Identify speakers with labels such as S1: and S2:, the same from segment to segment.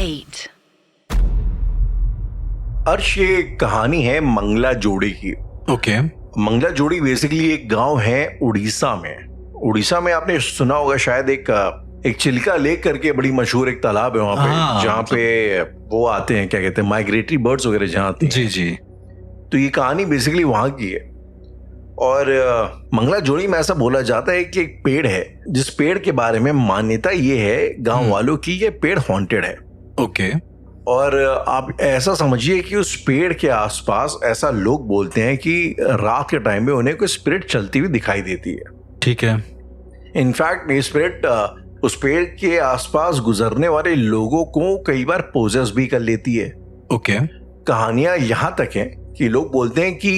S1: 8.
S2: अर्श, ये कहानी है मंगला जोड़ी की।
S3: ओके।
S2: मंगला जोड़ी बेसिकली एक गांव है उड़ीसा में। उड़ीसा में आपने सुना होगा शायद एक चिल्का लेक करके बड़ी मशहूर एक तालाब है वहां पे, जहाँ पे वो आते हैं, क्या कहते हैं, माइग्रेटरी बर्ड्स वगैरह जहाँ आते हैं।
S3: जी जी।
S2: तो ये कहानी बेसिकली वहां की है। और मंगला जोड़ी में ऐसा बोला जाता है कि एक पेड़ है जिस पेड़ के बारे में मान्यता ये है गांव वालों की, ये पेड़ हॉन्टेड है।
S3: ओके।
S2: और आप ऐसा समझिए कि उस पेड़ के आसपास ऐसा लोग बोलते हैं कि रात के टाइम में उन्हें कोई स्पिरिट चलती हुई दिखाई देती है।
S3: ठीक है।
S2: इनफैक्ट ये स्पिरिट उस पेड़ के आसपास गुजरने वाले लोगों को कई बार पोजेस भी कर लेती है।
S3: ओके।
S2: कहानियां यहां तक हैं कि लोग बोलते हैं कि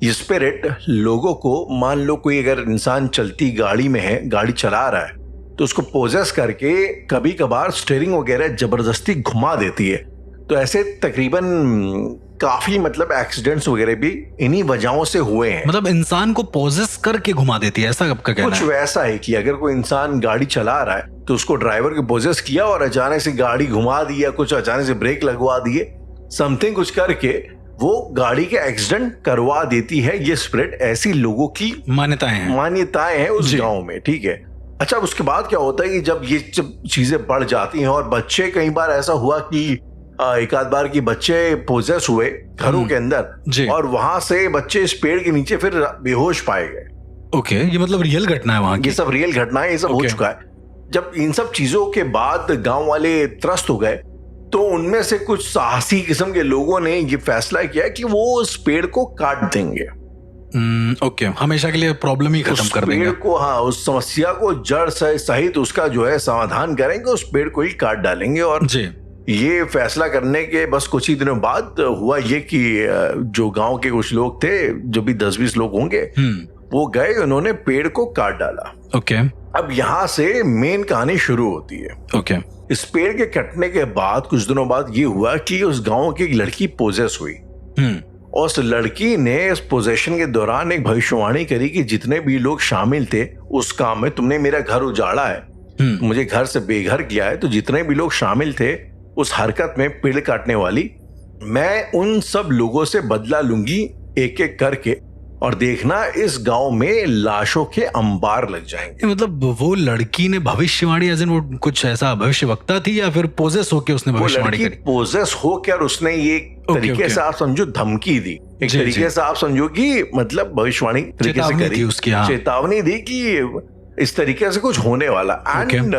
S2: ये स्पिरिट लोगों को, मान लो कोई अगर इंसान चलती गाड़ी में है, गाड़ी चला रहा है, तो उसको पोजेस करके कभी कभार स्टीयरिंग वगैरह जबरदस्ती घुमा देती है। तो ऐसे तकरीबन काफी एक्सीडेंट्स वगैरह भी इन्हीं वजहों से हुए हैं।
S3: मतलब इंसान को पोजेस करके घुमा देती है, ऐसा आपका कहना
S2: कुछ
S3: है?
S2: वैसा है कि अगर कोई इंसान गाड़ी चला रहा है तो उसको ड्राइवर को पोजेस किया और अचानक से गाड़ी घुमा दी, या कुछ अचानक से ब्रेक लगवा दिए, समथिंग कुछ करके वो गाड़ी के एक्सीडेंट करवा देती है। ये स्पिरिट ऐसी लोगों की मान्यताएं हैं उस गांव में। ठीक है। अच्छा, उसके बाद क्या होता है कि जब ये चीजें बढ़ जाती हैं और बच्चे, कई बार ऐसा हुआ कि एक आध बार की बच्चे पोजेस हुए घरों के अंदर, और वहां से बच्चे इस पेड़ के नीचे फिर बेहोश पाए गए।
S3: ओके, ये मतलब रियल घटना है वहां की?
S2: ये सब रियल घटनाएं, ये सब हो चुका है। जब इन सब चीजों के बाद गांव वाले त्रस्त हो गए तो उनमें से कुछ साहसी किस्म के लोगों ने ये फैसला किया कि वो उस पेड़ को काट देंगे।
S3: ओके, हमेशा के लिए प्रॉब्लम ही खत्म कर देंगे।
S2: पेड़ को, हाँ, उस समस्या को जड़ से सहित उसका जो है समाधान करेंगे, उस पेड़ को ही काट डालेंगे। और
S3: जी,
S2: ये फैसला करने के बस कुछ ही दिनों बाद हुआ ये कि जो गांव के कुछ लोग थे, जो भी 10-20 लोग होंगे, वो गए, उन्होंने पेड़ को काट डाला।
S3: ओके।
S2: अब यहाँ से मेन कहानी शुरू होती है।
S3: ओके।
S2: इस पेड़ के कटने के बाद कुछ दिनों बाद ये हुआ कि उस गांव की एक लड़की पोजेस हुई। और उस लड़की ने इस पोजेशन के दौरान एक भविष्यवाणी करी कि जितने भी लोग शामिल थे उस काम में, तुमने मेरा घर उजाड़ा है, मुझे घर से बेघर किया है, तो जितने भी लोग शामिल थे उस हरकत में, पेड़ काटने वाली, मैं उन सब लोगों से बदला लूंगी एक एक करके, और देखना इस गांव में लाशों के अंबार लग जाएंगे।
S3: मतलब वो लड़की ने भविष्यवाणी, एज इन वो कुछ ऐसा भविष्यवक्ता थी या फिर पोजेस होके उसने भविष्यवाणी करी?
S2: पोजेस होकर उसने ये तरीके से आप समझो धमकी दी, एक तरीके से आप समझो कि मतलब भविष्यवाणी तरीके से करी, चेतावनी दी कि इस तरीके से कुछ होने वाला। एंड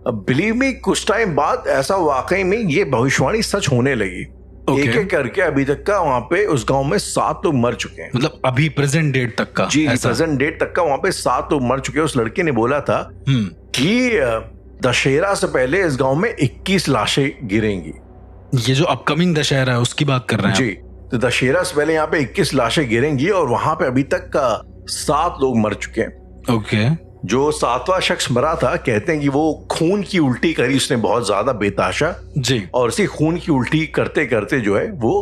S2: बिलीव मी, कुछ टाइम बाद ऐसा वाकई में ये भविष्यवाणी सच होने लगी। एक एक करके अभी तक का वहां पे उस गांव में 7 लोग मर चुके हैं।
S3: मतलब अभी प्रेजेंट डेट तक का?
S2: जी, प्रेजेंट डेट तक का वहां पे 7 लोग मर चुके हैं। उस लड़के ने बोला था कि दशहरा से पहले इस गांव में 21 लाशें गिरेंगी।
S3: ये जो अपकमिंग दशहरा है उसकी बात कर रहे हैं?
S2: जी, तो दशहरा से पहले यहाँ पे 21 लाशें गिरेंगी और वहां पे अभी तक का 7 लोग मर चुके हैं।
S3: ओके।
S2: जो 7वां शख्स मरा था, कहते हैं कि वो खून की उल्टी करी उसने बहुत ज्यादा बेताशा
S3: जी, और
S2: उसी खून की उल्टी करते करते जो है वो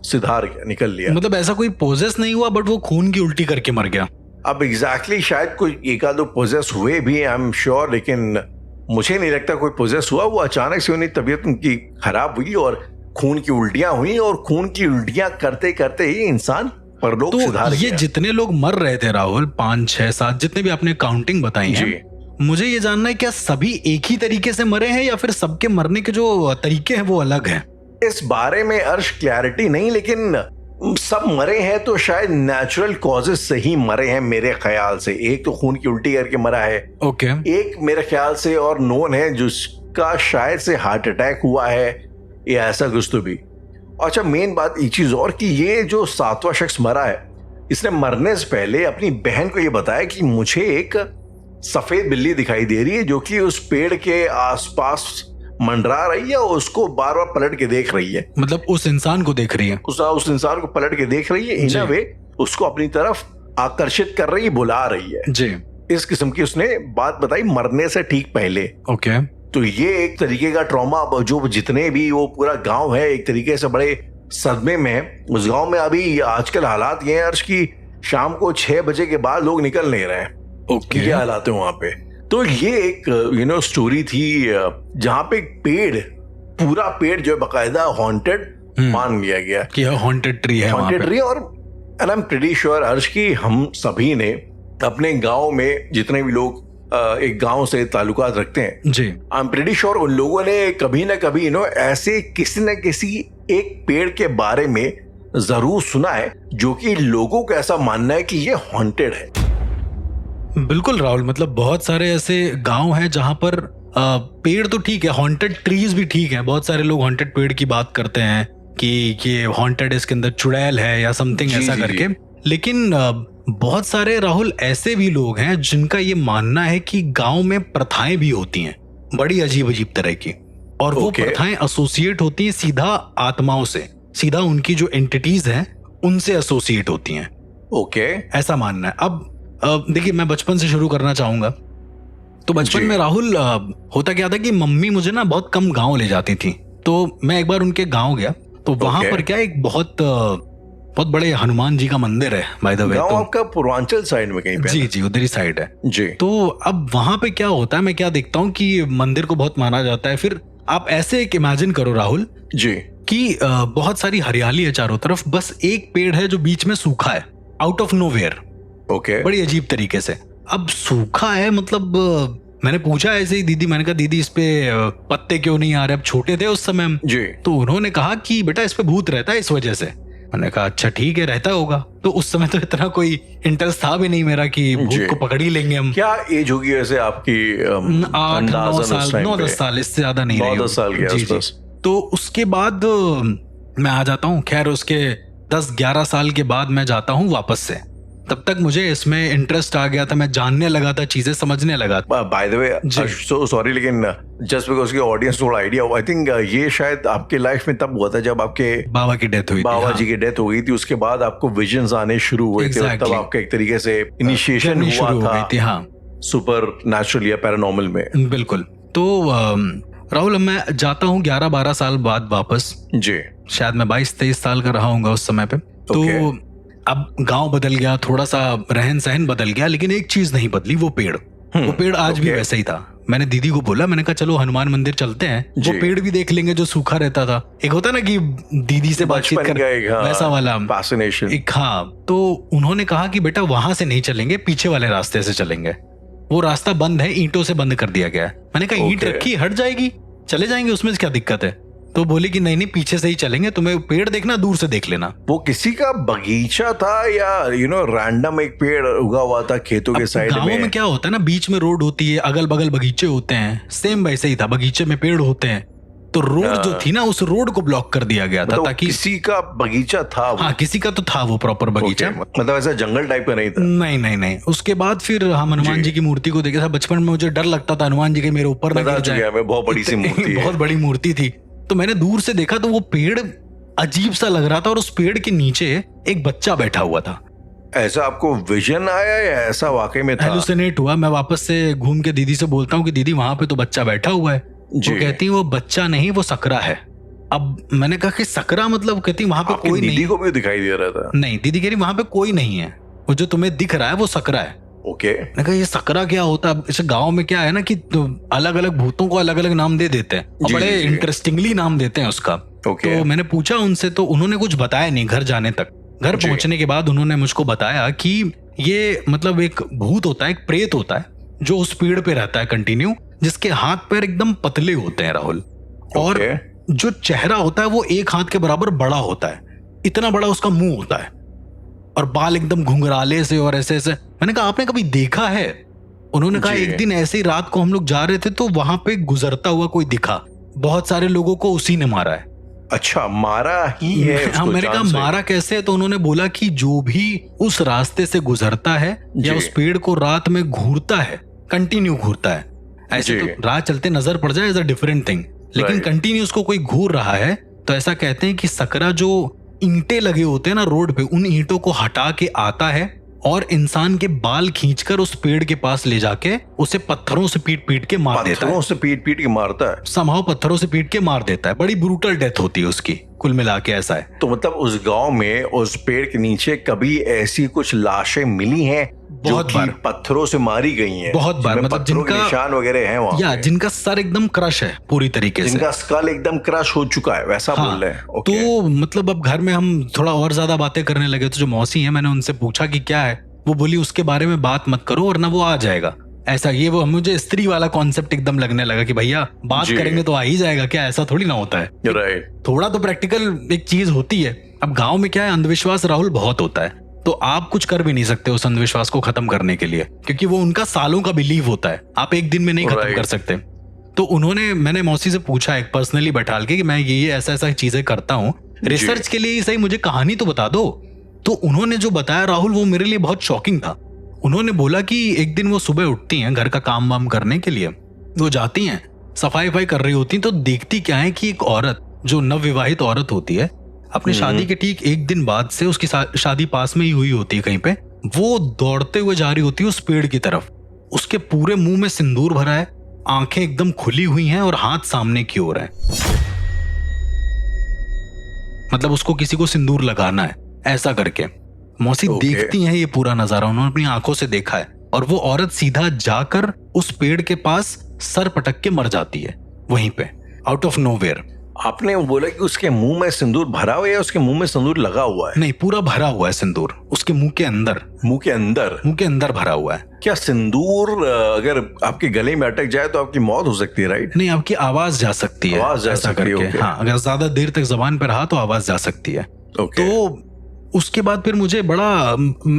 S2: सिधार गया, निकल लिया।
S3: मतलब ऐसा कोई पोजेस नहीं हुआ, बट वो खून की उल्टी करके मर गया।
S2: अब एग्जैक्टली शायद कोई एक आध पोजेस हुए भी, आई एम श्योर, लेकिन मुझे नहीं लगता कोई पोजेस हुआ। वो अचानक से उन्हें तबीयत उनकी खराब हुई और खून की उल्टियां हुई, और खून की उल्टियां करते करते ही इंसान परलोक सिधार गया।
S3: ये जितने लोग मर रहे थे राहुल, 5, 6, 7 जितने भी आपने काउंटिंग बताई है, मुझे ये जानना है क्या सभी एक ही तरीके से मरे हैं या फिर सबके मरने के जो तरीके हैं वो अलग हैं?
S2: इस बारे में अर्श क्लैरिटी नहीं, लेकिन सब मरे हैं तो शायद नेचुरल कॉजेस से ही मरे हैं मेरे ख्याल से। एक तो खून की उल्टी करके मरा है।
S3: ओके।
S2: एक मेरे ख्याल से और नोन है जिसका शायद से हार्ट अटैक हुआ है या ऐसा कुछ तो भी। अच्छा, मेन बात एक चीज और कि ये जो 7वां शख्स मरा है, इसने मरने से पहले अपनी बहन को ये बताया कि मुझे एक सफेद बिल्ली दिखाई दे रही है जो कि उस पेड़ के आसपास मंडरा रही है और उसको बार बार पलट के देख रही है।
S3: मतलब उस इंसान को देख रही है? उस
S2: इंसान को पलट के देख रही है, इन अ वे उसको अपनी तरफ आकर्षित कर रही है, बुला रही है
S3: जी।
S2: इस किस्म की उसने बात बताई मरने से ठीक पहले।
S3: ओके।
S2: तो ये एक तरीके का ट्रॉमा, जो जितने भी वो पूरा गांव है एक तरीके से बड़े सदमे में है। उस गांव में अभी आजकल हालात ये हैं अर्श की शाम को 6 बजे के बाद लोग निकल नहीं रहे हैं।
S3: ओके।
S2: ये हालात है वहां पे। तो ये एक स्टोरी थी जहां पे एक पेड़ पूरा पेड़ जो है बकायदा हॉन्टेड मान लिया गया
S3: कि हॉन्टेड ट्री है,
S2: हॉन्टेड ट्री। और and I am pretty sure Harsh की हम सभी ने अपने गांव में जितने भी लोग एक गांव से ताल्लुकात रखते हैं
S3: जी,
S2: आई एम प्रीटी श्योर उन लोगों ने कभी ना कभी ऐसे किसी न किसी एक पेड़ के बारे में जरूर सुना है जो कि लोगों का ऐसा मानना है कि ये हॉन्टेड है।
S3: बिल्कुल राहुल, मतलब बहुत सारे ऐसे गांव हैं जहां पर पेड़ तो ठीक है, हॉन्टेड ट्रीज भी ठीक है। बहुत सारे लोग हॉन्टेड पेड़ की बात करते हैं कि ये हॉन्टेड, इसके अंदर चुड़ैल है या समथिंग ऐसा करके। लेकिन बहुत सारे राहुल ऐसे भी लोग हैं जिनका ये मानना है कि गांव में प्रथाएं भी होती हैं बड़ी अजीब अजीब तरह की, और वो प्रथाएं एसोसिएट होती हैं सीधा आत्माओं से, सीधा उनकी जो एंटिटीज हैं उनसे एसोसिएट होती हैं।
S2: ओके,
S3: ऐसा मानना है। अब देखिए, मैं बचपन से शुरू करना चाहूंगा। तो बचपन में राहुल होता क्या था कि मम्मी मुझे ना बहुत कम गांव ले जाती थी। तो मैं एक बार उनके गांव गया, तो वहां पर क्या एक बहुत बड़े हनुमान जी का मंदिर है बाय द वे।
S2: गांव आपका पूर्वांचल साइड में कहीं पे?
S3: जी जी, उधर ही साइड है
S2: जी।
S3: तो अब वहां पे क्या होता है, मैं क्या देखता हूँ कि मंदिर को बहुत माना जाता है। फिर आप ऐसे एक इमेजिन करो राहुल
S2: जी
S3: कि बहुत सारी हरियाली है चारों तरफ, बस एक पेड़ है जो बीच में सूखा है, आउट ऑफ नोवेयर।
S2: ओके,
S3: बड़ी अजीब तरीके से। अब सूखा है, मतलब मैंने पूछा ऐसे ही दीदी, मैंने कहा दीदी इस पे पत्ते क्यों नहीं आ रहे? अब छोटे थे उस समय हम
S2: जी।
S3: तो उन्होंने कहा कि बेटा इस पे भूत रहता है इस वजह से। मैंने कहा अच्छा ठीक है, रहता होगा। तो उस समय तो इतना कोई इंटरेस्ट था भी नहीं मेरा कि भूत को पकड़ ही लेंगे हम।
S2: क्या एज होगी वैसे आपकी?
S3: 8-9 साल, इससे ज्यादा नहीं रही।
S2: 10 साल के आसपास।
S3: तो उसके बाद मैं आ जाता हूँ। खैर उसके 10-11 साल के बाद मैं जाता हूँ वापस से। तब तक मुझे इसमें इंटरेस्ट आ गया था, मैं जानने लगा था, चीजें समझने लगा था।
S2: By the way so sorry, लेकिन जस्ट बिकॉज़ की ऑडियंस थोड़ा आइडिया हो, आई थिंक ये शायद आपके लाइफ में तब हुआ था जब आपके
S3: बाबा की डेथ हुई थी।
S2: बाबा जी की डेथ हो गई थी। उसके बाद आपको विजन्स आने शुरू हुए थे, तब आपका एक तरीके से इनिशिएशन हुआ था
S3: हाँ,
S2: सुपर नेचुरल या पैरानॉर्मल में।
S3: बिल्कुल। तो राहुल मैं जाता हूँ 11-12 साल बाद वापस।
S2: जी,
S3: शायद मैं 22-23 साल का रहा हूँगा उस समय पे। तो अब गांव बदल गया, थोड़ा सा रहन सहन बदल गया, लेकिन एक चीज नहीं बदली, वो पेड़ आज भी वैसा ही था। मैंने दीदी को बोला, मैंने कहा चलो हनुमान मंदिर चलते हैं, वो पेड़ भी देख लेंगे जो सूखा रहता था। एक होता ना कि दीदी से बातचीत कर, वैसा वाला
S2: फैसिनेशन।
S3: हाँ, तो उन्होंने कहा कि बेटा वहां से नहीं चलेंगे, पीछे वाले रास्ते से चलेंगे। वो रास्ता बंद है, ईंटों से बंद कर दिया गया है। मैंने कहा ईंट रखी, हट जाएगी, चले जाएंगे, उसमें क्या दिक्कत है? तो बोले कि नहीं पीछे से ही चलेंगे, तुम्हें पेड़ देखना दूर से देख लेना।
S2: वो किसी का बगीचा था या रैंडम एक पेड़ उगा हुआ था खेतों के साइड में?
S3: गाँव में क्या होता है ना, बीच में रोड होती है, अगल बगल बगीचे होते हैं, सेम वैसे ही था, बगीचे में पेड़ होते हैं। तो रोड जो थी ना, उस रोड को ब्लॉक कर दिया गया था ताकि
S2: किसी का बगीचा था।
S3: हाँ, किसी का तो था वो प्रॉपर बगीचा।
S2: मतलब ऐसा जंगल टाइप का नहीं था?
S3: नहीं। उसके बाद फिर हम हनुमान जी की मूर्ति को देखा था। बचपन में मुझे डर लगता था हनुमान जी के मेरे ऊपर ना गिर जाए,
S2: बहुत बड़ी सी मूर्ति है।
S3: बहुत बड़ी मूर्ति थी। तो मैंने दूर से देखा तो वो पेड़ अजीब सा लग रहा था, और उस पेड़ के नीचे एक बच्चा बैठा हुआ था।
S2: ऐसा आपको विजन आया या ऐसा वाकई में था?
S3: हेलुसिनेट हुआ। मैं वापस से घूम के दीदी से बोलता हूँ कि दीदी वहां पे तो बच्चा बैठा हुआ है। वो कहती है वो बच्चा नहीं, वो सकरा है। अब मैंने कहा कि सकरा मतलब? कहती वहां पे कोई नहीं।
S2: दीदी को भी दिखाई दे रहा था?
S3: नहीं, दीदी कह रही वहां पे कोई नहीं है, वो जो तुम्हें दिख रहा है वो सकरा है।
S2: ओके।
S3: मैंने कहा ये सकरा क्या होता है? इसे गांव में क्या है ना कि अलग अलग भूतों को अलग अलग नाम दे देते हैं, और बड़े इंटरेस्टिंगली नाम देते हैं उसका। तो मैंने पूछा उनसे, तो उन्होंने कुछ बताया नहीं घर जाने तक। घर पहुंचने के बाद उन्होंने मुझको बताया कि ये मतलब एक भूत होता है, एक प्रेत होता है, जो उस पेड़ पे रहता है कंटिन्यू, जिसके हाथ पैर एकदम पतले होते हैं राहुल, और जो चेहरा होता है वो एक हाथ के बराबर बड़ा होता है, इतना बड़ा उसका मुंह होता है, और बाल एकदम घुंघराले से और ऐसे ऐसे। मैंने कहा आपने कभी देखा है? उन्होंने कहा एक दिन ऐसे ही रात को हम लोग जा रहे थे तो वहां पे गुजरता हुआ कोई दिखा, बहुत सारे लोगों को उसी ने मारा है।
S2: अच्छा, मारा ही है उसको?
S3: मैंने कहा मारा कैसे? तो उन्होंने बोला कि जो भी उस रास्ते से गुजरता है या उस पेड़ को रात में घूरता है, कंटिन्यू घूरता है, ऐसे तो रात चलते नजर पड़ जाए इज अ डिफरेंट थिंग, लेकिन कंटिन्यू उसको कोई घूर रहा है, तो ऐसा कहते हैं कि सकरा जो ईंटें लगे होते हैं ना रोड पे, उन ईंटों को हटा के आता है और इंसान के बाल खींचकर उस पेड़ के पास ले जाके उसे पत्थरों से पीट पीट के मार देता है।
S2: पत्थरों से पीट पीट के मारता है?
S3: समहाउ पत्थरों से पीट के मार देता है। बड़ी ब्रूटल डेथ होती है उसकी। कुल मिला के ऐसा है।
S2: तो मतलब उस गांव में उस पेड़ के नीचे कभी ऐसी कुछ लाशें मिली हैं जो
S3: बहुत
S2: कि
S3: बार
S2: पत्थरों से मारी गई हैं?
S3: बहुत बार, मतलब
S2: पत्थरों के
S3: जिनका
S2: निशान वगैरह हैं वहां
S3: या
S2: पे?
S3: जिनका सर एकदम क्रश है पूरी तरीके से,
S2: जिनका स्कल एकदम क्रश हो चुका है, वैसा
S3: हाँ,
S2: बोल रहे हैं?
S3: तो मतलब अब घर में हम थोड़ा और ज्यादा बातें करने लगे, तो जो मौसी है मैंने उनसे पूछा कि क्या है, वो बोली उसके बारे में बात मत करो वरना वो आ जाएगा। ऐसा ये वो मुझे स्त्री वाला कॉन्सेप्ट एकदम लगने लगा कि भैया बात करेंगे तो आ ही जाएगा क्या, ऐसा थोड़ी ना होता है।
S2: राइट,
S3: थोड़ा तो प्रैक्टिकल एक चीज होती है। अब गांव में क्या है, अंधविश्वास राहुल बहुत होता है, तो आप कुछ कर भी नहीं सकते उस अंधविश्वास को खत्म करने के लिए, क्योंकि वो उनका सालों का बिलीव होता है, आप एक दिन में नहीं खत्म कर सकते। तो मैंने मौसी से पूछा एक पर्सनली बैठाल के कि मैं ये ऐसा ऐसा चीजें करता हूँ, रिसर्च के लिए ही सही, मुझे कहानी तो बता दो। तो उन्होंने जो बताया राहुल, वो मेरे लिए बहुत शॉकिंग था। उन्होंने बोला कि एक दिन वो सुबह उठती हैं घर का काम वाम करने के लिए, वो जाती हैं सफाई वफाई कर रही होती, तो देखती क्या है कि एक औरत, जो नवविवाहित औरत होती है, अपने शादी के ठीक एक दिन बाद से, उसकी शादी पास में ही हुई होती है कहीं पे, वो दौड़ते हुए जा रही होती है उस पेड़ की तरफ। उसके पूरे मुंह में सिंदूर भरा है, आंखें एकदम खुली हुई हैं और हाथ सामने की ओर है, मतलब उसको किसी को सिंदूर लगाना है ऐसा करके। मौसी देखती हैं ये पूरा नजारा, उन्होंने अपनी आंखों से देखा है, और वो औरत सीधा जाकर उस पेड़ के पास सर पटक के मर जाती है वहीं पे, आउट ऑफ नोवेयर।
S2: आपने बोला कि उसके मुंह में सिंदूर भरा हुआ है या उसके मुंह में सिंदूर लगा हुआ है?
S3: नहीं, पूरा भरा हुआ है सिंदूर, उसके मुंह के अंदर।
S2: मुंह के अंदर?
S3: मुंह के अंदर भरा हुआ है।
S2: क्या सिंदूर अगर आपके गले में अटक जाए तो आपकी मौत हो सकती है? राइट,
S3: नहीं, आपकी आवाज जा सकती है,
S2: आवाज जा सकती है।
S3: हाँ, अगर ज्यादा देर तक जबान पे रहा तो आवाज जा सकती है। तो उसके बाद फिर मुझे बड़ा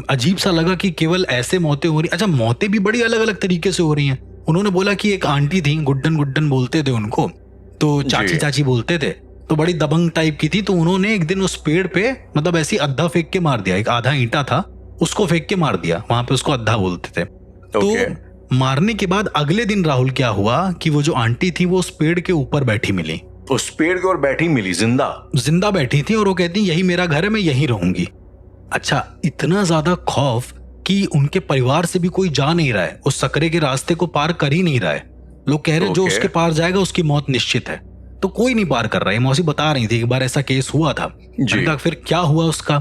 S3: अजीब सा लगा कि केवल ऐसे मौतें हो रही। अच्छा, मौतें भी बड़ी अलग अलग तरीके से हो रही हैं। उन्होंने बोला कि एक आंटी थी, गुड्डन गुड्डन बोलते थे उनको, तो चाची चाची बोलते थे, तो बड़ी दबंग टाइप की थी। तो उन्होंने एक दिन उस पेड़ पे मतलब ऐसी अद्धा फेंक के मार दिया, एक आधा ईंटा था उसको फेंक के मार दिया, वहां पे उसको अद्धा बोलते थे। तो मारने के बाद अगले दिन राहुल क्या हुआ कि वो जो आंटी थी वो उस पेड़ के ऊपर बैठी मिली,
S2: उस पेड़ के ऊपर बैठी मिली, जिंदा बैठी थी, और वो कहती यही मेरा घर है, मैं यहीं रहूंगी। अच्छा, इतना ज्यादा खौफ कि उनके परिवार से भी कोई जा नहीं रहा है, उस सकरे के रास्ते को पार कर ही नहीं रहा है। लोग कह रहे जो उसके पार जाएगा उसकी मौत निश्चित है, तो कोई नहीं पार कर रहा है। मौसी बता रही थी एक बार ऐसा केस हुआ था। फिर क्या हुआ उसका,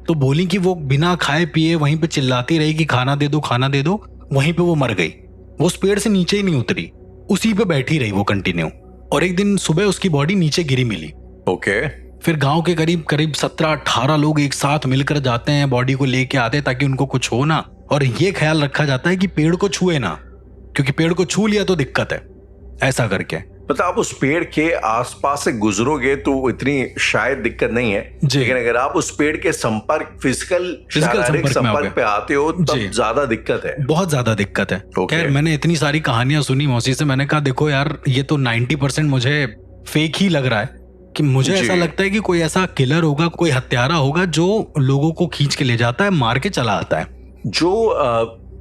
S2: तो बोली कि वो बिना खाए पिए वहीं पे चिल्लाती रही कि खाना दे दो, खाना दे दो। वहीं पे वो मर गई, वो उस पेड़ से नीचे ही नहीं उतरी, उसी पे बैठी रही वो कंटिन्यू। और एक दिन सुबह उसकी बॉडी नीचे गिरी मिली। फिर गांव के करीब 17-18 लोग एक साथ मिलकर जाते हैं, बॉडी को लेके आते हैं ताकि उनको कुछ हो ना, और ये ख्याल रखा जाता है कि पेड़ को छुए ना, क्योंकि पेड़ को छू लिया तो दिक्कत है, ऐसा करके। मतलब आप उस पेड़ के आसपास से गुजरोगे तो इतनी शायद दिक्कत नहीं है, लेकिन अगर आप उस पेड़ के फिजिकल संपर्क पे आते हो तब ज्यादा दिक्कत है,
S3: बहुत ज्यादा दिक्कत है। खैर, मैंने इतनी सारी कहानियां सुनी मौसी से, मैंने कहा देखो यार, ये तो 90% मुझे फेक ही लग रहा है, कि मुझे ऐसा लगता है कि कोई ऐसा किलर होगा, कोई हत्यारा होगा जो लोगों को खींच के ले जाता है, मार के चला आता है।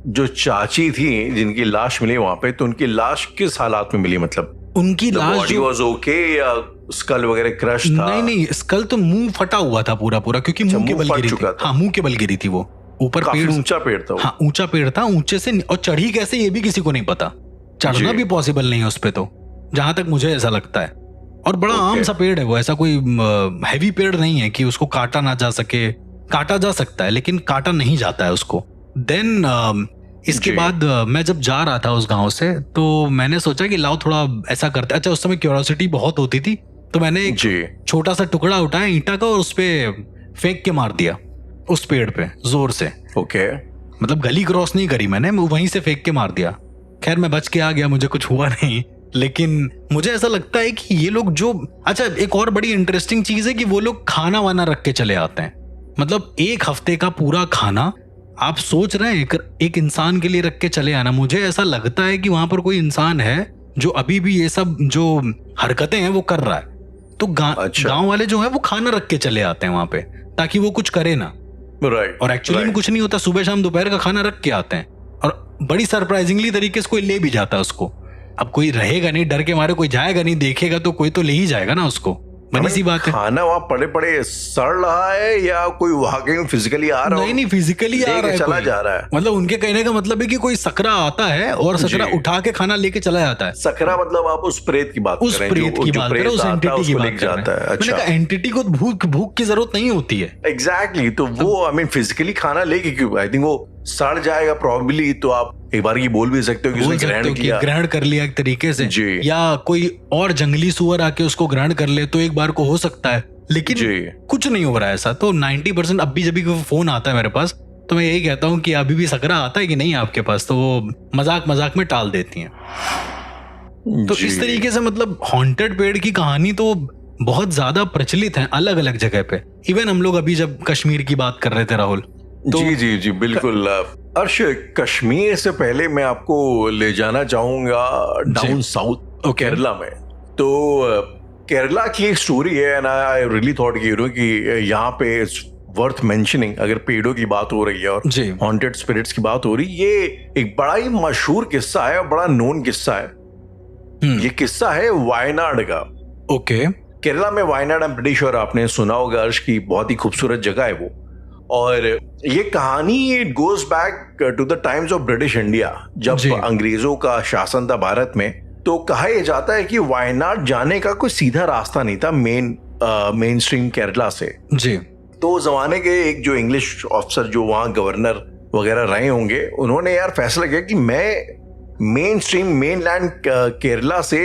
S2: जो चाची थी जिनकी लाश मिली वहां पे, तो उनकी लाश किस हालात में मिली? मतलब उनकी लाश वाज ओके या स्कल वगैरह क्रश था?
S3: नहीं, स्कल तो मुंह फटा हुआ था पूरा, क्योंकि मुंह के बल गिरी थी। हाँ, मुंह के बल गिरी थी वो। ऊपर पेड़,
S2: ऊंचा पेड़ था।
S3: हाँ, ऊंचा पेड़ था, ऊंचे से, और चढ़ी कैसे ये भी किसी को नहीं पता, चढ़ना भी पॉसिबल नहीं है उस पे, तो जहां तक मुझे ऐसा लगता है। और बड़ा आम सा पेड़ है वो, ऐसा कोई हैवी पेड़ नहीं है कि उसको काटा ना जा सके। काटा जा सकता है लेकिन काटा नहीं जाता है उसको। देन इसके बाद मैं जब जा रहा था उस गांव से, तो मैंने सोचा कि लाओ थोड़ा ऐसा करते। अच्छा, उस समय क्यूरियोसिटी बहुत होती थी, तो मैंने एक छोटा सा टुकड़ा उठाया ईंटा का और उस पे फेंक के मार दिया, उस पेड़ पे जोर से। मतलब गली क्रॉस नहीं करी मैंने, वहीं से फेंक के मार दिया। खैर, मैं बच के आ गया, मुझे कुछ हुआ नहीं। लेकिन मुझे ऐसा लगता है कि ये लोग जो, अच्छा, एक और बड़ी इंटरेस्टिंग चीज है कि वो लोग खाना वाना रख के चले आते हैं। मतलब एक हफ्ते का पूरा खाना आप सोच रहे हैं एक इंसान के लिए रख के चले आना। मुझे ऐसा लगता है कि वहां पर कोई इंसान है जो अभी भी ये सब जो हरकतें हैं वो कर रहा है। तो गांव वाले जो है वो खाना रख के चले आते हैं वहां पे ताकि वो कुछ करे ना। और एक्चुअली में कुछ नहीं होता, सुबह शाम दोपहर का खाना रख के आते हैं और बड़ी सरप्राइजिंगली तरीके से कोई ले भी जाता है उसको। अब कोई रहेगा नहीं, डर के मारे कोई जाएगा नहीं, देखेगा तो कोई तो ले ही जाएगा ना उसको। बनी सी बात है।
S2: खाना वहाँ पड़े पड़े सड़ रहा है या कोई वाकई में फिजिकली आ रहा है?
S3: नहीं, फिजिकली आ रहा है,
S2: चला जा रहा है।
S3: मतलब उनके कहने का मतलब है कि कोई सकरा आता है और सकरा उठा के खाना लेके चला जाता है।
S2: सकरा मतलब आप उस प्रेत की बात कर रहे हैं,
S3: उस प्रेत की बात कर रहे हैं, उस एंटिटी की बात कर रहे हैं।
S2: अच्छा,
S3: एंटिटी को भूख की जरूरत नहीं होती है।
S2: एग्जैक्टली। तो वो आई मीन फिजिकली खाना लेके क्यों? आई थिंक वो सड़ जाएगा प्रॉब्ली, तो आप एक बार ये बोल भी सकते हो कि उसने
S3: ग्रहण कर लिया एक तरीके से, या कोई और जंगली सुअर आके उसको ग्रहण कर ले, तो एक बार को हो सकता है, लेकिन कुछ नहीं हो रहा है ऐसा। तो 90% अब भी जब भी फोन आता है मेरे पास, तो मैं यही कहता हूँ कि अभी भी सकरा आता है कि नहीं आपके पास, तो वो मजाक में टाल देती हैं। तो इस तरीके से मतलब हॉन्टेड पेड़ की कहानी तो बहुत ज्यादा प्रचलित है अलग अलग जगह पे। इवन हम लोग अभी जब कश्मीर की बात कर रहे थे राहुल,
S2: तो जी बिल्कुल। अर्श, कश्मीर से पहले मैं आपको ले जाना चाहूंगा डाउन साउथ केरला में। तो केरला की एक स्टोरी है एंड आई रियली थॉट कि यहाँ पे वर्थ मेंशनिंग, अगर पेड़ों की बात हो रही है और हॉन्टेड स्पिरिट्स की बात हो रही, ये एक बड़ा ही मशहूर किस्सा है, बड़ा नोन किस्सा है। ये किस्सा है वायनाड का।
S3: ओके।
S2: केरला में वायनाड, आई एम प्रीटी श्योर आपने सुना होगा अर्श, की बहुत ही खूबसूरत जगह है वो। और ये कहानी it goes back to the times of British India, जब अंग्रेजों का शासन था भारत में। तो कहा यह जाता है कि वायनाड जाने का कोई सीधा रास्ता नहीं था मेन स्ट्रीम केरला से
S3: जी।
S2: तो जमाने के एक जो इंग्लिश ऑफिसर जो वहाँ गवर्नर वगैरह रहे होंगे, उन्होंने यार फैसला किया कि मैं मेन लैंड केरला से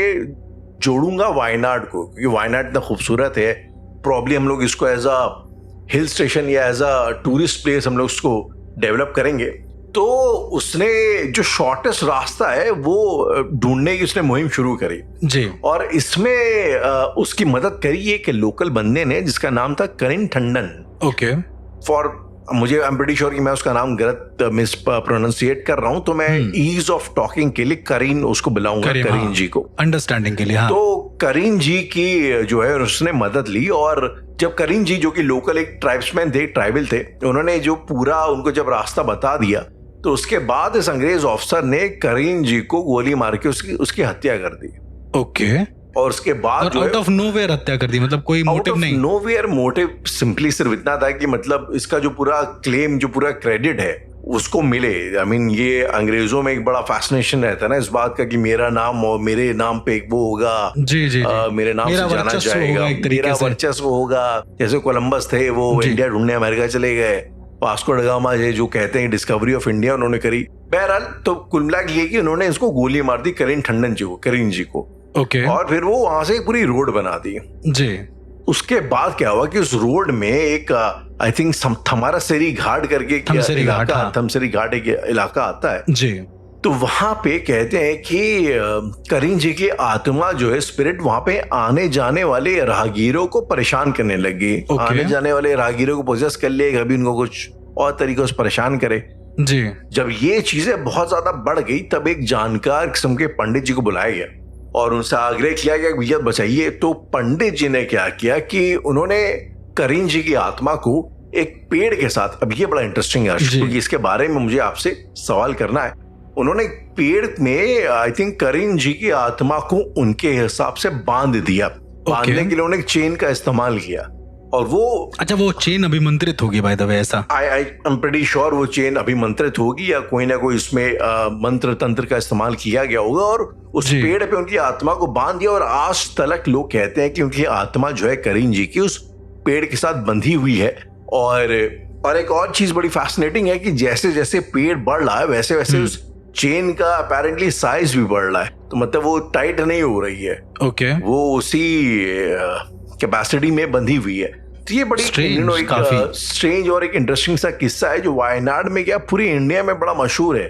S2: जोड़ूंगा वायनाड को, क्योंकि वायनाड इतना खूबसूरत है। प्रॉब्ली हम लोग इसको एज अ हिल स्टेशन या एज अ टूरिस्ट प्लेस हम लोग उसको डेवलप करेंगे। तो उसने जो शॉर्टेस्ट रास्ता है वो ढूंढने की उसने मुहिम शुरू करी
S3: जी।
S2: और इसमें उसकी मदद करी एक लोकल बंदे ने जिसका नाम था करीन टंडन।
S3: ओके।
S2: मुझे आई एम प्रीटी श्योर कि मैं उसका नाम गलत मिस प्रोनाउंसिएट कर रहा हूं, तो मैं ईज ऑफ टॉकिंग के लिए करीन उसको बुलाऊंगा, करीन जी को,
S3: अंडरस्टैंडिंग के लिए। हाँ।
S2: तो करीन जी की जो है उसने मदद ली। और जब करीन जी जो कि लोकल एक ट्राइब्समैन थे, ट्राइबल थे, उन्होंने जो पूरा उनको जब रास्ता बता दिया, तो उसके बाद इस अंग्रेज ऑफिसर ने करीन जी को गोली मार के उसकी हत्या कर दी।
S3: ओके।
S2: और उसके बाद जो
S3: आउट ऑफ नोवेयर हत्या कर दी, मतलब कोई मोटिव नहीं?
S2: नोवेयर मोटिव सिंपली सिर्फ इतना था कि मतलब इसका जो पूरा क्लेम, जो पूरा क्रेडिट है उसको मिले। आई मीन ये अंग्रेजों में एक बड़ा फैसिनेशन रहता है ना इस बात का कि मेरा नाम और मेरे नाम पे एक वो होगा,
S3: जी।
S2: मेरे नाम से जाना जाएगा, मेरा वर्चस्व होगा। जैसे कोलंबस थे, वो इंडिया ढूंढने अमेरिका चले गए, वास्को ड गामा जो कहते हैं डिस्कवरी ऑफ इंडिया उन्होंने करी। बहरहाल तो कुल मिला ये कि उन्होंने इसको गोली मार दी करीन जी को।
S3: ओके।
S2: और फिर वो वहां से पूरी रोड बना दी
S3: जी।
S2: उसके बाद क्या हुआ कि उस रोड में एक आई थिंक थमारासेरी घाट करके थमसरी घाट एक इलाका आता है
S3: जी।
S2: तो वहां पे कहते हैं कि करीन जी की आत्मा जो है, स्पिरिट, वहां पे आने जाने वाले राहगीरों को परेशान करने लगी। आने जाने वाले राहगीरों को पोजेस कर लिए, कभी उनको कुछ और तरीकों से परेशान करे
S3: जी।
S2: जब ये चीजें बहुत ज्यादा बढ़ गई, तब एक जानकार किस्म के पंडित जी को बुलाया गया और उनसे आग्रह किया गया कि भैया बचाइए। तो पंडित जी ने क्या किया कि उन्होंने करीन जी की आत्मा को एक पेड़ के साथ, अब ये बड़ा इंटरेस्टिंग है क्योंकि इसके बारे में मुझे आपसे सवाल करना है, उन्होंने पेड़ में आई थिंक करीन जी की आत्मा को उनके हिसाब से बांध दिया। बांधने के लिए उन्होंने एक चेन का इस्तेमाल किया और वो,
S3: अच्छा, वो चेन अभिमंत्रित होगी बाय द वे, ऐसा
S2: आई एम प्रीटी श्योर वो चेन अभिमंत्रित होगी या कोई ना कोई इसमें मंत्र तंत्र का इस्तेमाल किया गया होगा और उस पेड़ पे उनकी आत्मा को बांध दिया। और आज तक लोग कहते हैं कि उनकी आत्मा जो है करीन जी की उस पेड़ के साथ बंधी हुई है। और एक और चीज बड़ी फैसिनेटिंग है कि जैसे जैसे पेड़ बढ़ रहा है वैसे वैसे उस चेन का अपेरेंटली साइज भी बढ़ रहा है, तो मतलब वो टाइट नहीं हो रही है।
S3: ओके।
S2: वो उसी कैपेसिटी में बंधी हुई है। तो ये बड़ी स्ट्रेंज और एक इंटरेस्टिंग सा किस्सा है जो वायनाड में क्या पूरी इंडिया में बड़ा मशहूर है,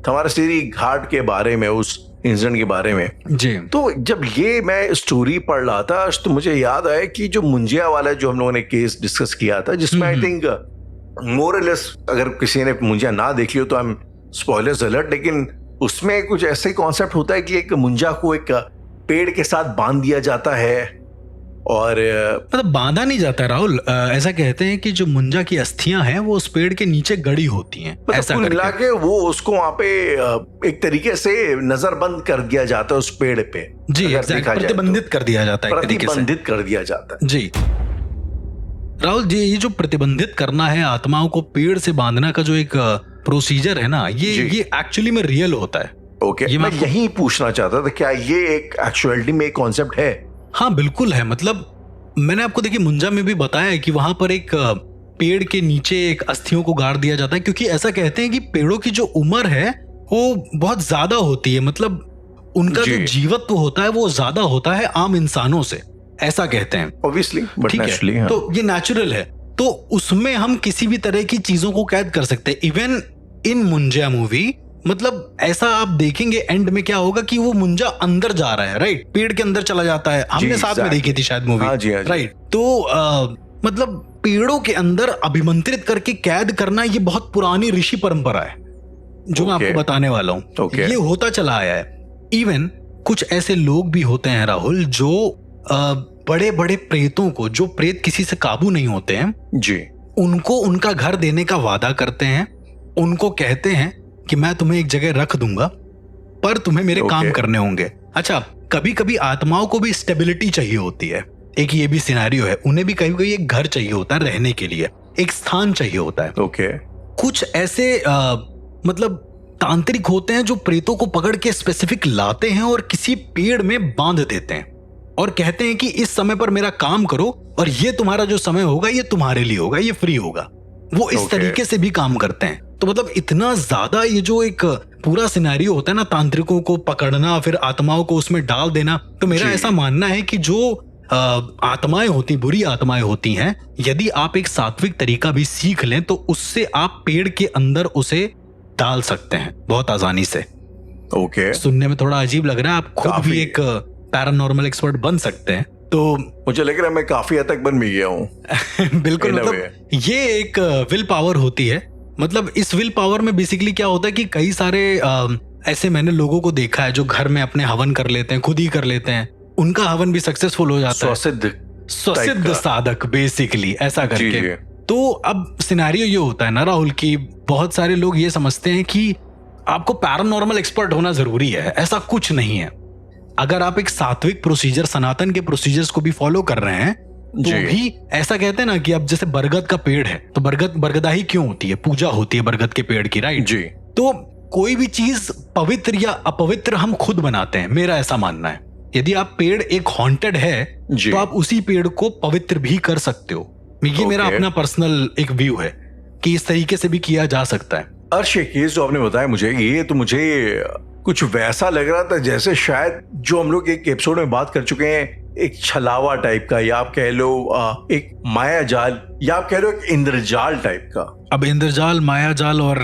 S2: थमारासेरी घाट के बारे में, उस इंसिडेंट के बारे में
S3: जी।
S2: तो जब ये मैं स्टोरी पढ़ रहा था तो मुझे याद आया कि जो मुंजिया वाला जो हम लोगों ने केस डिस्कस किया था, जिसमें आई थिंक मोर और लेस, अगर किसी ने मुंजिया ना देखी हो तो आई एम स्पॉयलर्स अलर्ट, लेकिन उसमें कुछ ऐसे कॉन्सेप्ट होता है कि एक मुंजा को एक पेड़ के साथ बांध दिया जाता है और
S3: मतलब बांधा नहीं जाता राहुल। ऐसा कहते हैं कि जो मुंजा की अस्थियां हैं वो उस पेड़ के नीचे गड़ी होती हैं। ऐसा
S2: कुल मिला के वो उसको वहां पे एक तरीके से नजरबंद कर दिया जाता है उस पेड़ पे।
S3: जी, प्रतिबंधित कर दिया जाता है,
S2: प्रतिबंधित कर दिया जाता है।
S3: जी राहुल जी, ये जो प्रतिबंधित करना है आत्माओं को पेड़ से बांधना का जो एक प्रोसीजर है ना, ये एक्चुअली में रियल होता है।
S2: ओके, मैं यही पूछना चाहता था, क्या ये एक एक्चुअलिटी में एक कॉन्सेप्ट है?
S3: हाँ बिल्कुल है। मतलब मैंने आपको देखिए मुंजा में भी बताया है कि वहां पर एक पेड़ के नीचे एक अस्थियों को गाड़ दिया जाता है, क्योंकि ऐसा कहते हैं कि पेड़ों की जो उम्र है वो बहुत ज्यादा होती है। मतलब उनका जो जीवत्व होता है वो ज्यादा होता है आम इंसानों से, ऐसा कहते हैं।
S2: ऑब्वियसली, बट नेचुरली, हाँ।
S3: तो ये नेचुरल है, तो उसमें हम किसी भी तरह की चीजों को कैद कर सकते हैं। इवन इन मुंजा मूवी, मतलब ऐसा आप देखेंगे एंड में क्या होगा कि वो मुंजा अंदर जा रहा है, राइट, पेड़ के अंदर चला जाता है। हमने साथ में देखी थी शायद मूवी, राइट। तो मतलब पेड़ों के अंदर अभिमंत्रित करके कैद करना ये बहुत पुरानी ऋषि परंपरा है, जो मैं आपको बताने वाला हूँ। ये होता चला आया है। इवन कुछ ऐसे लोग भी होते हैं राहुल, जो बड़े बड़े प्रेतों को, जो प्रेत किसी से काबू नहीं होते हैं जी, उनको उनका घर देने का वादा करते हैं। उनको कहते हैं कि मैं तुम्हें एक जगह रख दूंगा, पर तुम्हें मेरे काम करने होंगे। अच्छा, कभी कभी आत्माओं को भी स्टेबिलिटी चाहिए होती है, एक ये भी सिनेरियो है। उन्हें भी कभी कभी एक घर चाहिए होता है रहने के लिए, एक स्थान चाहिए होता है। कुछ ऐसे मतलब तांत्रिक होते हैं जो प्रेतों को पकड़ के स्पेसिफिक लाते हैं और किसी पेड़ में बांध देते हैं और कहते हैं कि इस समय पर मेरा काम करो और ये तुम्हारा जो समय होगा ये तुम्हारे लिए होगा, ये फ्री होगा। वो इस तरीके से भी काम करते हैं। तो मतलब इतना ज्यादा ये जो एक पूरा सिनेरियो होता है ना, तांत्रिकों को पकड़ना फिर आत्माओं को उसमें डाल देना, तो मेरा ऐसा मानना है कि जो आत्माएं होती, बुरी आत्माएं होती हैं, यदि आप एक सात्विक तरीका भी सीख लें तो उससे आप पेड़ के अंदर उसे डाल सकते हैं बहुत आसानी से। सुनने में थोड़ा अजीब लग रहा है, आप खुद भी एक पैरानॉर्मल एक्सपर्ट बन सकते हैं। तो
S2: मुझे लग रहा है मैं काफी हद तक बन भी गया हूँ।
S3: बिल्कुल, मतलब ये एक विल पावर होती है। मतलब इस विल पावर में बेसिकली क्या होता है कि कई सारे ऐसे मैंने लोगों को देखा है जो घर में अपने हवन कर लेते हैं, खुद ही कर लेते हैं, उनका हवन भी सक्सेसफुल हो जाता है। स्वसिद्ध साधक बेसिकली ऐसा करके। तो अब सिनेरियो ये होता है ना राहुल कि बहुत सारे लोग ये समझते हैं कि आपको पैरानॉर्मल एक्सपर्ट होना जरूरी है। ऐसा कुछ नहीं है। अगर आप एक सात्विक प्रोसीजर, सनातन के प्रोसीजर्स को भी फॉलो कर रहे हैं तो भी ऐसा कहते हैं ना कि अब जैसे बरगद का पेड़ है तो बरगदाही क्यों होती है, पूजा होती है बरगद के पेड़ की, राइट जी। तो कोई भी चीज पवित्र या अपवित्र हम खुद बनाते हैं, मेरा ऐसा मानना है। यदि आप पेड़ एक हॉन्टेड है तो आप उसी पेड़ को पवित्र भी कर सकते हो। ये मेरा अपना पर्सनल एक व्यू है कि इस तरीके से भी किया जा सकता है।
S2: अर्श, ये जो आपने बताया मुझे, ये तो मुझे कुछ वैसा लग रहा था जैसे शायद जो हम लोग एक एपिसोड में बात कर चुके हैं, एक छलावा टाइप का, या आप कह लो एक माया जाल, या आप कह लो एक इंद्रजाल टाइप का।
S3: अब इंद्रजाल, माया जाल, और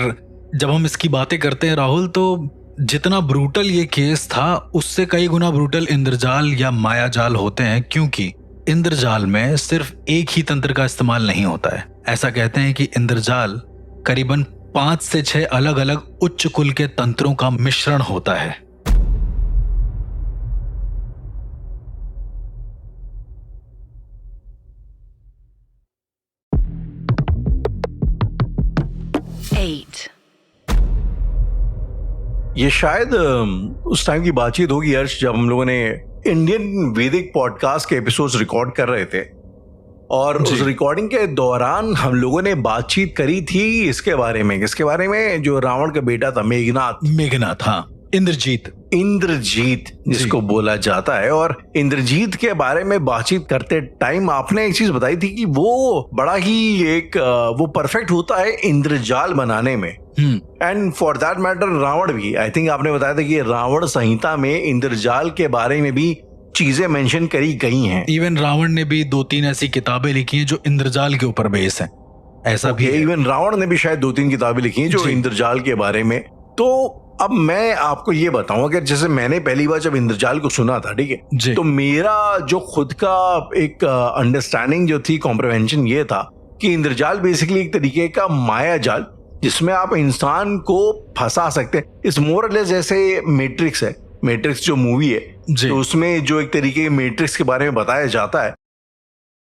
S3: जब हम इसकी बातें करते हैं राहुल, तो जितना ब्रूटल ये केस था उससे कई गुना ब्रूटल इंद्रजाल या माया जाल होते हैं, क्योंकि इंद्रजाल में सिर्फ एक ही तंत्र का इस्तेमाल नहीं होता है। ऐसा कहते हैं कि इंद्रजाल करीबन 5 से 6 अलग अलग उच्च कुल के तंत्रों का मिश्रण होता है।
S2: ये शायद उस टाइम की बातचीत होगी अर्श, जब हम लोगों ने इंडियन वैदिक पॉडकास्ट के एपिसोड्स रिकॉर्ड कर रहे थे, और उस रिकॉर्डिंग के दौरान हम लोगों ने बातचीत करी थी इसके बारे में, जो रावण का बेटा था,
S3: मेघनाथ, हाँ, इंद्रजीत
S2: जिसको बोला जाता है। और इंद्रजीत के बारे में बातचीत करते टाइम आपने एक चीज बताई थी कि वो बड़ा ही एक वो परफेक्ट होता है इंद्रजाल बनाने में। And for that matter Ravan भी, आई थिंक आपने बताया था कि रावण संहिता में इंद्रजाल के बारे में भी चीजें मेंशन करी गई हैं।
S3: इवन रावण ने भी 2-3 ऐसी किताबें लिखी हैं जो इंद्रजाल के ऊपर बेस हैं। ऐसा भी
S2: इवन रावण ने भी शायद 2-3 किताबें लिखी हैं जो इंद्रजाल के बारे में। तो अब मैं आपको ये बताऊं, अगर जैसे मैंने पहली बार जब इंद्रजाल को सुना था, ठीक है, तो मेरा जो खुद का एक अंडरस्टैंडिंग जो थी, कॉम्प्रिहेंशन, ये था कि इंद्रजाल बेसिकली एक तरीके का माया जाल जिसमें आप इंसान को फंसा सकते हैं। इस मोर और लेस जैसे मैट्रिक्स है, मैट्रिक्स जो मूवी है, तो उसमें जो एक तरीके के मैट्रिक्स के बारे में बताया जाता है